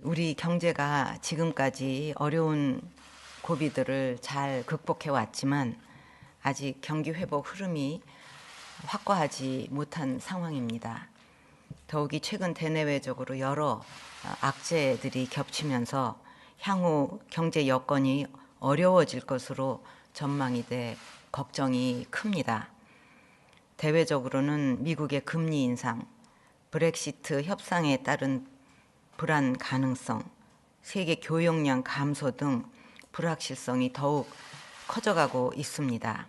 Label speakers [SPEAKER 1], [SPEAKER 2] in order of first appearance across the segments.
[SPEAKER 1] 우리 경제가 지금까지 어려운 고비들을 잘 극복해 왔지만 아직 경기 회복 흐름이 확고하지 못한 상황입니다. 더욱이 최근 대내외적으로 여러 악재들이 겹치면서 향후 경제 여건이 어려워질 것으로 전망이 돼 걱정이 큽니다. 대외적으로는 미국의 금리 인상, 브렉시트 협상에 따른 불안 가능성, 세계 교역량 감소 등 불확실성이 더욱 커져가고 있습니다.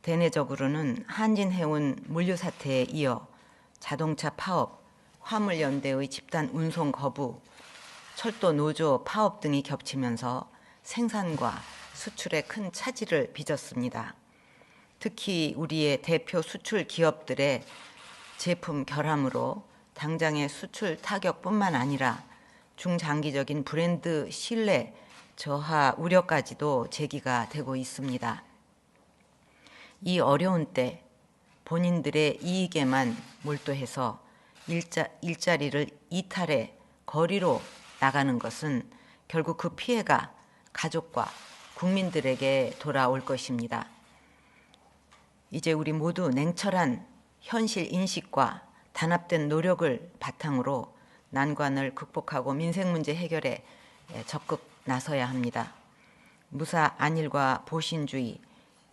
[SPEAKER 1] 대내적으로는 한진해운 물류 사태에 이어 자동차 파업, 화물연대의 집단 운송 거부, 철도 노조 파업 등이 겹치면서 생산과 수출에 큰 차질을 빚었습니다. 특히 우리의 대표 수출 기업들의 제품 결함으로 당장의 수출 타격뿐만 아니라 중장기적인 브랜드 신뢰 저하 우려까지도 제기가 되고 있습니다. 이 어려운 때 본인들의 이익에만 몰두해서 일자리를 이탈해 거리로 나가는 것은 결국 그 피해가 가족과 국민들에게 돌아올 것입니다. 이제 우리 모두 냉철한 현실 인식과 단합된 노력을 바탕으로 난관을 극복하고 민생 문제 해결에 적극 나서야 합니다. 무사 안일과 보신주의,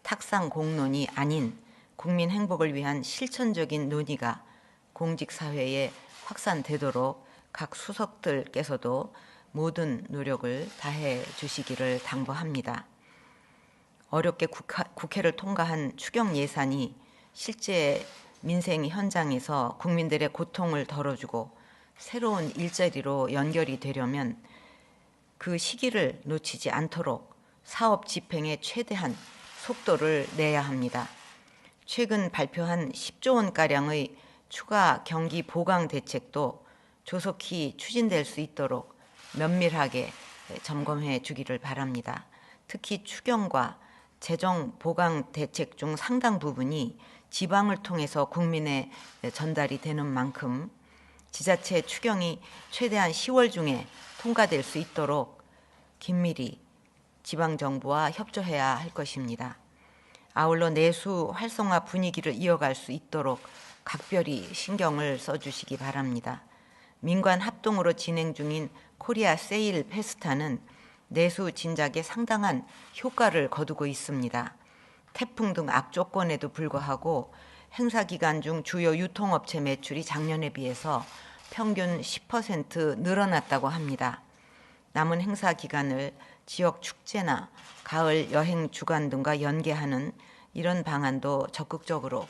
[SPEAKER 1] 탁상 공론이 아닌 국민 행복을 위한 실천적인 논의가 공직사회에 확산되도록 각 수석들께서도 모든 노력을 다해 주시기를 당부합니다. 어렵게 국회를 통과한 추경 예산이 실제 민생 현장에서 국민들의 고통을 덜어주고 새로운 일자리로 연결이 되려면 그 시기를 놓치지 않도록 사업 집행에 최대한 속도를 내야 합니다. 최근 발표한 10조 원가량의 추가 경기 보강 대책도 조속히 추진될 수 있도록 면밀하게 점검해 주기를 바랍니다. 특히 추경과 재정 보강 대책 중 상당 부분이 지방을 통해서 국민에 전달이 되는 만큼 지자체 추경이 최대한 10월 중에 통과될 수 있도록 긴밀히 지방정부와 협조해야 할 것입니다. 아울러 내수 활성화 분위기를 이어갈 수 있도록 각별히 신경을 써주시기 바랍니다. 민관 합동으로 진행 중인 코리아 세일 페스타는 내수 진작에 상당한 효과를 거두고 있습니다. 태풍 등 악조건에도 불구하고 행사 기간 중 주요 유통업체 매출이 작년에 비해서 평균 10% 늘어났다고 합니다. 남은 행사 기간을 지역 축제나 가을 여행 주간 등과 연계하는 이런 방안도 적극적으로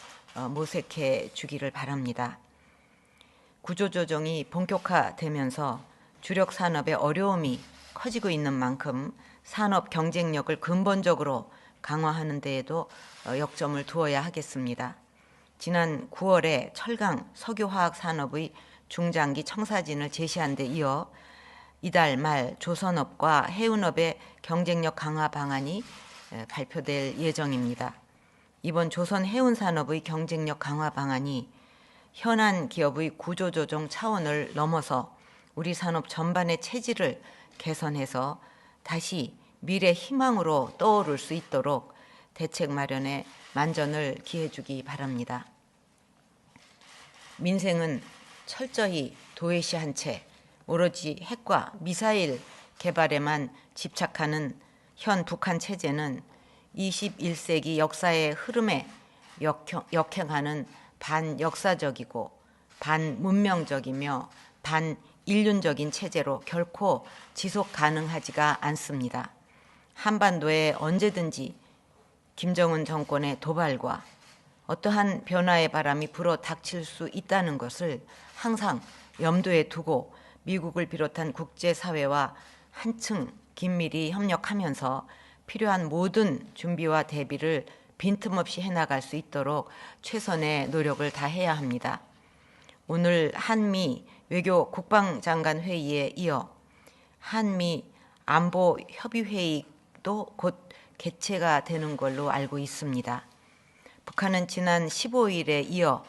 [SPEAKER 1] 모색해 주기를 바랍니다. 구조조정이 본격화되면서 주력 산업의 어려움이 커지고 있는 만큼 산업 경쟁력을 근본적으로 강화하는 데에도 역점을 두어야 하겠습니다. 지난 9월에 철강, 석유화학 산업의 중장기 청사진을 제시한 데 이어 이달 말 조선업과 해운업의 경쟁력 강화 방안이 발표될 예정입니다. 이번 조선 해운산업의 경쟁력 강화 방안이 현안 기업의 구조조정 차원을 넘어서 우리 산업 전반의 체질을 개선해서 다시 미래 희망으로 떠오를 수 있도록 대책 마련에 만전을 기해 주기 바랍니다. 민생은 철저히 도외시한 채 오로지 핵과 미사일 개발에만 집착하는 현 북한 체제는 21세기 역사의 흐름에 역행하는 반역사적이고 반문명적이며 반인륜적인 체제로 결코 지속 가능하지가 않습니다. 한반도에 언제든지 김정은 정권의 도발과 어떠한 변화의 바람이 불어 닥칠 수 있다는 것을 항상 염두에 두고 미국을 비롯한 국제사회와 한층 긴밀히 협력하면서 필요한 모든 준비와 대비를 빈틈없이 해나갈 수 있도록 최선의 노력을 다해야 합니다. 오늘 한미 외교 국방장관 회의에 이어 한미 안보 협의회의도 곧 개최가 되는 걸로 알고 있습니다. 북한은 지난 15일에 이어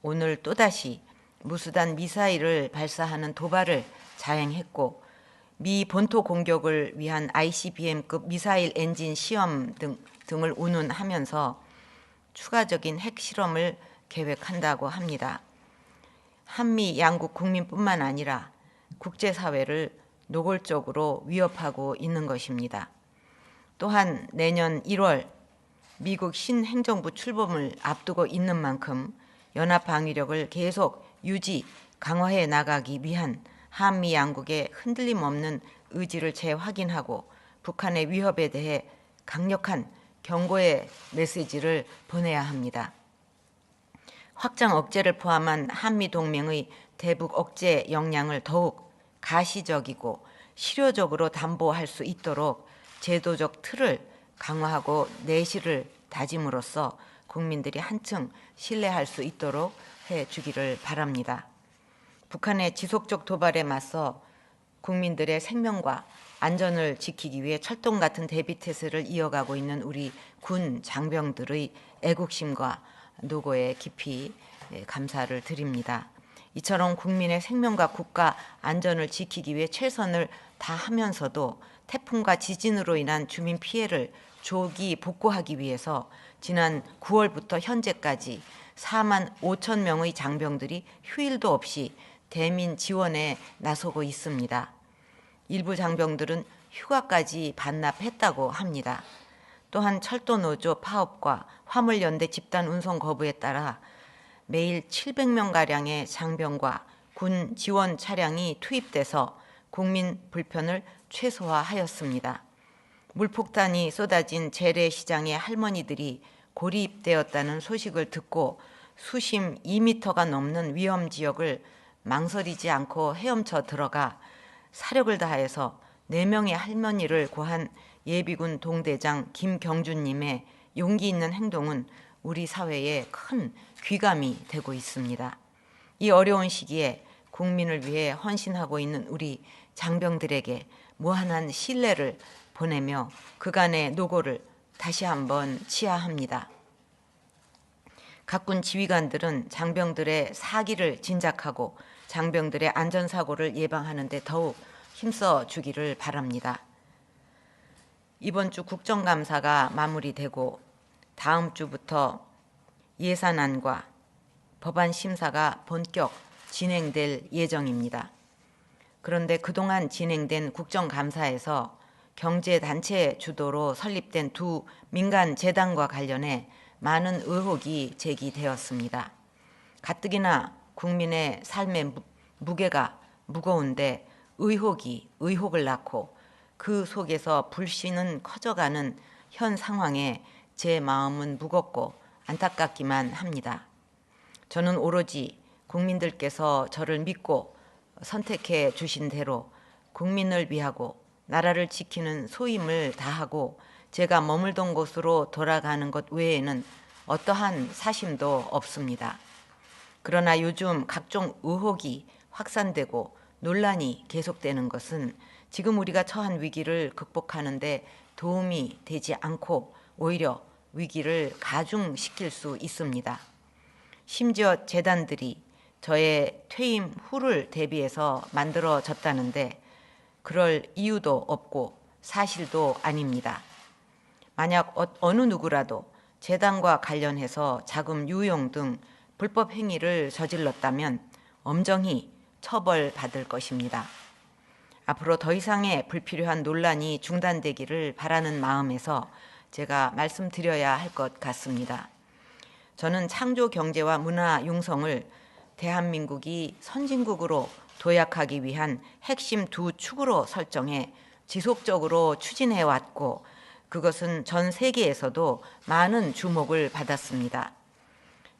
[SPEAKER 1] 오늘 또다시 무수단 미사일을 발사하는 도발을 자행했고 미 본토 공격을 위한 ICBM급 미사일 엔진 시험 등을 운운하면서 추가적인 핵 실험을 계획한다고 합니다. 한미 양국 국민뿐만 아니라 국제사회를 노골적으로 위협하고 있는 것입니다. 또한 내년 1월 미국 신행정부 출범을 앞두고 있는 만큼 연합 방위력을 계속 유지, 강화해 나가기 위한 한미 양국의 흔들림 없는 의지를 재확인하고 북한의 위협에 대해 강력한 경고의 메시지를 보내야 합니다. 확장 억제를 포함한 한미 동맹의 대북 억제 역량을 더욱 가시적이고 실효적으로 담보할 수 있도록 제도적 틀을 강화하고 내실을 다짐으로써 국민들이 한층 신뢰할 수 있도록 해주기를 바랍니다. 북한의 지속적 도발에 맞서 국민들의 생명과 안전을 지키기 위해 철동 같은 대비태세를 이어가고 있는 우리 군 장병들의 애국심과 노고에 깊이 감사를 드립니다. 이처럼 국민의 생명과 국가 안전을 지키기 위해 최선을 다하면서도 태풍과 지진으로 인한 주민 피해를 조기 복구하기 위해서 지난 9월부터 현재까지 4만 5천 명의 장병들이 휴일도 없이 대민 지원에 나서고 있습니다. 일부 장병들은 휴가까지 반납했다고 합니다. 또한 철도노조 파업과 화물연대 집단 운송 거부에 따라 매일 700명가량의 장병과 군 지원 차량이 투입돼서 국민 불편을 최소화하였습니다. 물폭탄이 쏟아진 재래시장의 할머니들이 고립되었다는 소식을 듣고 수심 2m가 넘는 위험지역을 망설이지 않고 헤엄쳐 들어가 사력을 다해서 4명의 할머니를 구한 예비군 동대장 김경준님의 용기 있는 행동은 우리 사회에 큰 귀감이 되고 있습니다. 이 어려운 시기에 국민을 위해 헌신하고 있는 우리 장병들에게 무한한 신뢰를 보내며 그간의 노고를 다시 한번 치하합니다. 각군 지휘관들은 장병들의 사기를 진작하고 장병들의 안전사고를 예방하는 데 더욱 힘써 주기를 바랍니다. 이번 주 국정감사가 마무리되고 다음 주부터 예산안과 법안 심사가 본격 진행될 예정입니다. 그런데 그동안 진행된 국정감사에서 경제단체 주도로 설립된 두 민간재단과 관련해 많은 의혹이 제기되었습니다. 가뜩이나 국민의 삶의 무게가 무거운데 의혹이 의혹을 낳고 그 속에서 불신은 커져가는 현 상황에 제 마음은 무겁고 안타깝기만 합니다. 저는 오로지 국민들께서 저를 믿고 선택해 주신 대로 국민을 위하고 나라를 지키는 소임을 다하고 제가 머물던 곳으로 돌아가는 것 외에는 어떠한 사심도 없습니다. 그러나 요즘 각종 의혹이 확산되고 논란이 계속되는 것은 지금 우리가 처한 위기를 극복하는 데 도움이 되지 않고 오히려 위기를 가중시킬 수 있습니다. 심지어 재단들이 저의 퇴임 후를 대비해서 만들어졌다는데 그럴 이유도 없고 사실도 아닙니다. 만약 어느 누구라도 재단과 관련해서 자금 유용 등 불법 행위를 저질렀다면 엄정히 처벌받을 것입니다. 앞으로 더 이상의 불필요한 논란이 중단되기를 바라는 마음에서 제가 말씀드려야 할 것 같습니다. 저는 창조 경제와 문화 융성을 대한민국이 선진국으로 도약하기 위한 핵심 두 축으로 설정해 지속적으로 추진해 왔고 그것은 전 세계에서도 많은 주목을 받았습니다.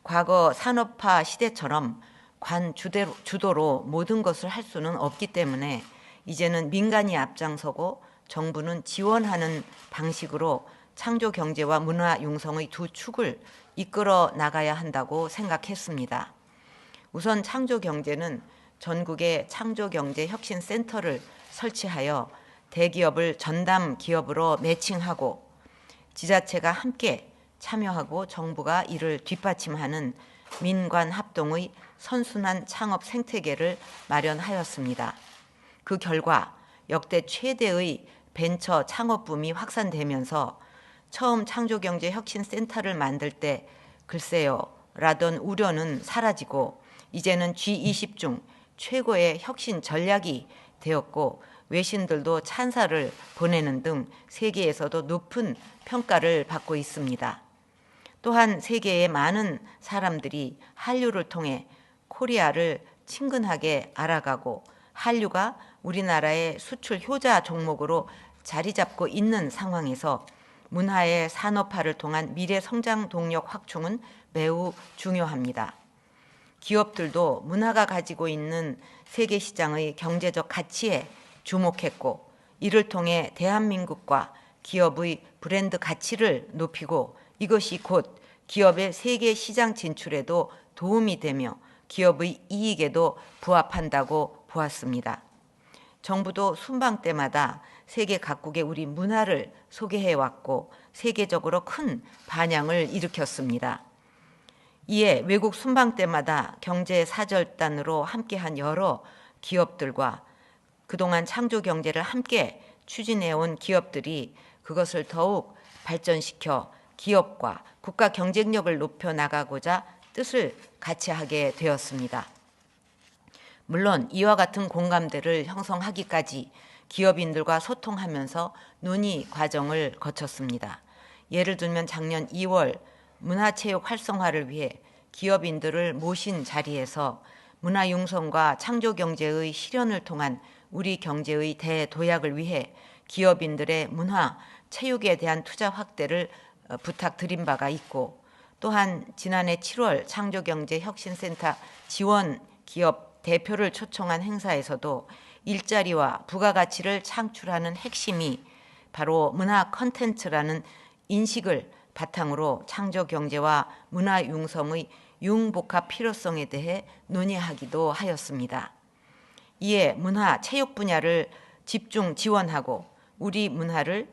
[SPEAKER 1] 과거 산업화 시대처럼 관 주도로 모든 것을 할 수는 없기 때문에 이제는 민간이 앞장서고 정부는 지원하는 방식으로 창조 경제와 문화 융성의 두 축을 이끌어 나가야 한다고 생각했습니다. 우선 창조 경제는 전국에 창조 경제 혁신 센터를 설치하여 대기업을 전담 기업으로 매칭하고 지자체가 함께 참여하고 정부가 이를 뒷받침하는 민관 합동의 선순환 창업 생태계를 마련하였습니다. 그 결과 역대 최대의 벤처 창업 붐이 확산되면서 처음 창조경제혁신센터를 만들 때 글쎄요 라던 우려는 사라지고 이제는 G20 중 최고의 혁신 전략이 되었고 외신들도 찬사를 보내는 등 세계에서도 높은 평가를 받고 있습니다. 또한 세계의 많은 사람들이 한류를 통해 코리아를 친근하게 알아가고 한류가 우리나라의 수출 효자 종목으로 자리 잡고 있는 상황에서 문화의 산업화를 통한 미래 성장 동력 확충은 매우 중요합니다. 기업들도 문화가 가지고 있는 세계 시장의 경제적 가치에 주목했고 이를 통해 대한민국과 기업의 브랜드 가치를 높이고 이것이 곧 기업의 세계 시장 진출에도 도움이 되며 기업의 이익에도 부합한다고 보았습니다. 정부도 순방 때마다 세계 각국의 우리 문화를 소개해왔고 세계적으로 큰 반향을 일으켰습니다. 이에 외국 순방 때마다 경제사절단으로 함께한 여러 기업들과 그동안 창조경제를 함께 추진해온 기업들이 그것을 더욱 발전시켜 기업과 국가 경쟁력을 높여나가고자 뜻을 같이 하게 되었습니다. 물론 이와 같은 공감대를 형성하기까지 기업인들과 소통하면서 논의 과정을 거쳤습니다. 예를 들면 작년 2월 문화체육 활성화를 위해 기업인들을 모신 자리에서 문화융성과 창조경제의 실현을 통한 우리 경제의 대도약을 위해 기업인들의 문화, 체육에 대한 투자 확대를 부탁드린 바가 있고 또한 지난해 7월 창조경제혁신센터 지원 기업 대표를 초청한 행사에서도 일자리와 부가가치를 창출하는 핵심이 바로 문화 콘텐츠라는 인식을 바탕으로 창조경제와 문화융성의 융복합 필요성에 대해 논의하기도 하였습니다. 이에 문화, 체육 분야를 집중 지원하고 우리 문화를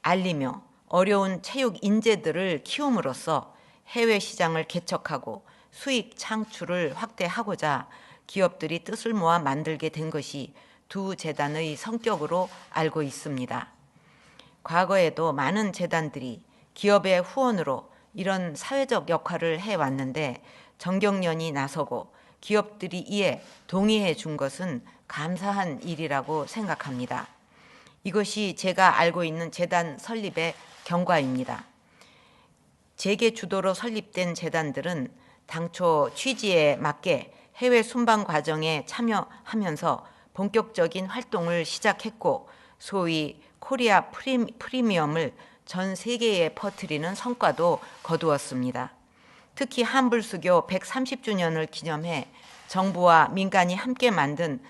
[SPEAKER 1] 알리며 어려운 체육 인재들을 키움으로써 해외 시장을 개척하고 수익 창출을 확대하고자 기업들이 뜻을 모아 만들게 된 것이 두 재단의 성격으로 알고 있습니다. 과거에도 많은 재단들이 기업의 후원으로 이런 사회적 역할을 해왔는데 정경련이 나서고 기업들이 이에 동의해 준 것은 감사한 일이라고 생각합니다. 이것이 제가 알고 있는 재단 설립의 경과입니다. 재계 주도로 설립된 재단들은 당초 취지에 맞게 해외 순방 과정에 참여하면서 본격적인 활동을 시작했고 소위 코리아 프리미엄을 전 세계에 퍼뜨리는 성과도 거두었습니다. 특히 한불수교 130주년을 기념해 정부와 민간이 함께 만든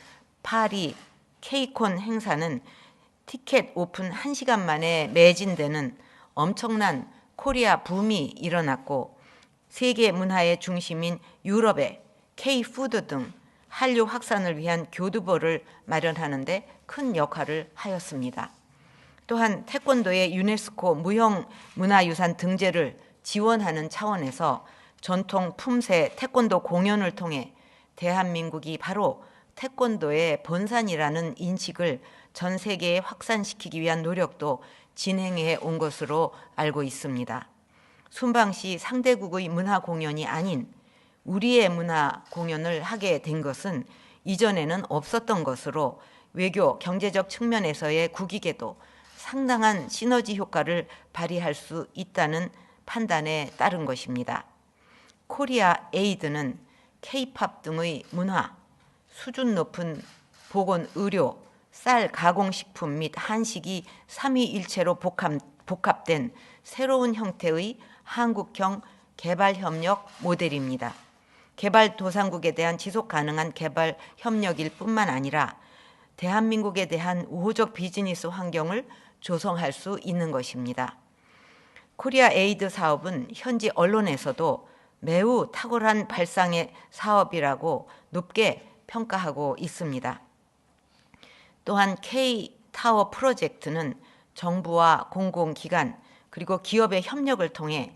[SPEAKER 1] 파리 케이콘 행사는 티켓 오픈 1시간 만에 매진되는 엄청난 코리아 붐이 일어났고 세계 문화의 중심인 유럽의 K-푸드 등 한류 확산을 위한 교두보를 마련하는 데 큰 역할을 하였습니다. 또한 태권도의 유네스코 무형문화유산 등재를 지원하는 차원에서 전통 품새 태권도 공연을 통해 대한민국이 바로 태권도의 본산이라는 인식을 전 세계에 확산시키기 위한 노력도 진행해 온 것으로 알고 있습니다. 순방 시 상대국의 문화 공연이 아닌 우리의 문화 공연을 하게 된 것은 이전에는 없었던 것으로 외교, 경제적 측면에서의 국익에도 상당한 시너지 효과를 발휘할 수 있다는 판단에 따른 것입니다. 코리아 에이드는 K-팝 등의 문화, 수준 높은 보건 의료, 쌀 가공식품 및 한식이 삼위일체로 복합된 새로운 형태의 한국형 개발협력 모델입니다. 개발도상국에 대한 지속가능한 개발 협력일 뿐만 아니라 대한민국에 대한 우호적 비즈니스 환경을 조성할 수 있는 것입니다. 코리아 에이드 사업은 현지 언론에서도 매우 탁월한 발상의 사업이라고 높게 평가하고 있습니다. 또한 K-타워 프로젝트는 정부와 공공기관 그리고 기업의 협력을 통해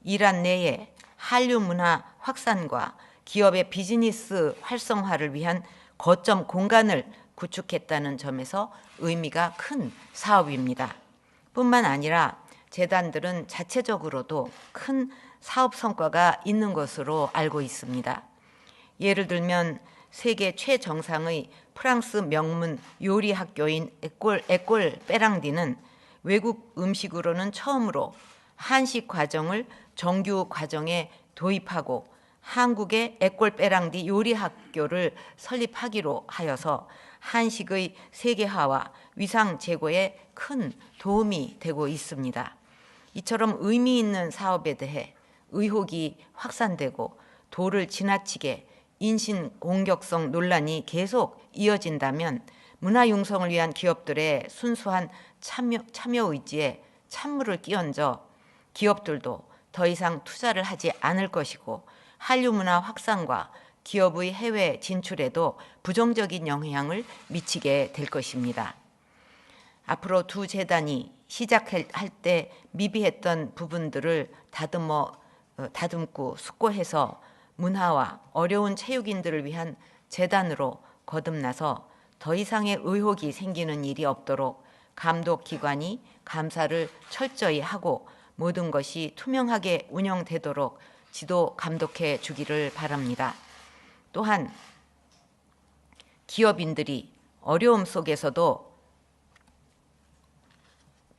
[SPEAKER 1] 이란 내에 한류 문화 확산과 기업의 비즈니스 활성화를 위한 거점 공간을 구축했다는 점에서 의미가 큰 사업입니다. 뿐만 아니라 재단들은 자체적으로도 큰 사업 성과가 있는 것으로 알고 있습니다. 예를 들면 세계 최정상의 프랑스 명문 요리 학교인 에꼴 빼랑디는 외국 음식으로는 처음으로 한식 과정을 정규 과정에 도입하고 한국의 에꼴 빼랑디 요리 학교를 설립하기로 하여서 한식의 세계화와 위상 제고에 큰 도움이 되고 있습니다. 이처럼 의미 있는 사업에 대해 의혹이 확산되고 도를 지나치게 인신 공격성 논란이 계속 이어진다면 문화 융성을 위한 기업들의 순수한 참여 의지에 찬물을 끼얹어 기업들도 더 이상 투자를 하지 않을 것이고 한류 문화 확산과 기업의 해외 진출에도 부정적인 영향을 미치게 될 것입니다. 앞으로 두 재단이 시작할 때 미비했던 부분들을 다듬고 숙고해서 문화와 어려운 체육인들을 위한 재단으로 거듭나서 더 이상의 의혹이 생기는 일이 없도록 감독기관이 감사를 철저히 하고 모든 것이 투명하게 운영되도록 지도 감독해 주기를 바랍니다. 또한 기업인들이 어려움 속에서도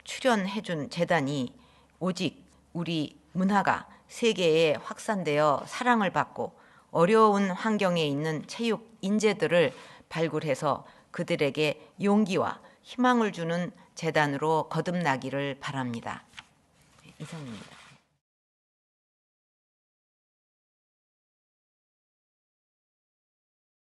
[SPEAKER 1] 출연해준 재단이 오직 우리 문화가 세계에 확산되어 사랑을 받고 어려운 환경에 있는 체육 인재들을 발굴해서 그들에게 용기와 희망을 주는 재단으로 거듭나기를 바랍니다. 이상입니다.